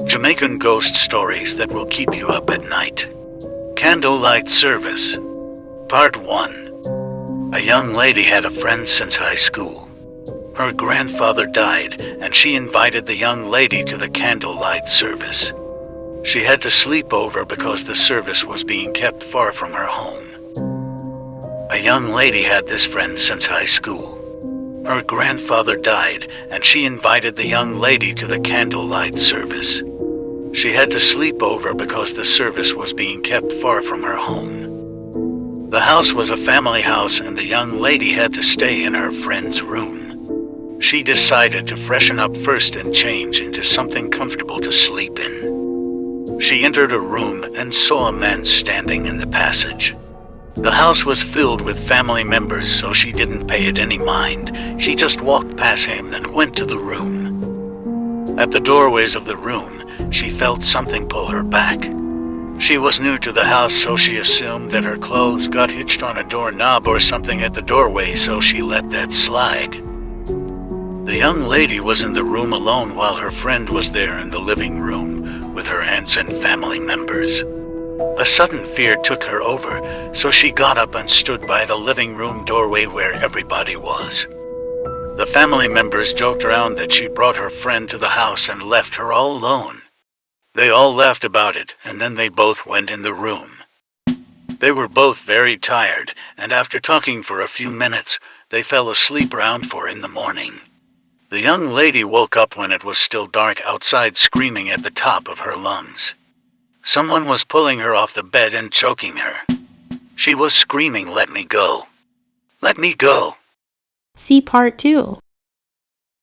Jamaican ghost stories that will keep you up at night. Candlelight service. Part 1. A young lady had a friend since high school. Her grandfather died, and she invited the young lady to the candlelight service. She had to sleep over because the service was being kept far from her home. A young lady had this friend since high school. Her grandfather died, and she invited the young lady to the candlelight service. She had to sleep over because the service was being kept far from her home. The house was a family house, and the young lady had to stay in her friend's room. She decided to freshen up first and change into something comfortable to sleep in. She entered a room and saw a man standing in the passage. The house was filled with family members, so she didn't pay it any mind. She just walked past him and went to the room. At the doorways of the room, she felt something pull her back. She was new to the house, so she assumed that her clothes got hitched on a doorknob or something at the doorway, so she let that slide. The young lady was in the room alone while her friend was there in the living room with her aunts and family members. A sudden fear took her over, so she got up and stood by the living room doorway where everybody was. The family members joked around that she brought her friend to the house and left her all alone. They all laughed about it, and then they both went in the room. They were both very tired, and after talking for a few minutes, they fell asleep around 4 in the morning. The young lady woke up when it was still dark outside, screaming at the top of her lungs. Someone was pulling her off the bed and choking her. She was screaming, "Let me go! Let me go!" See Part 2.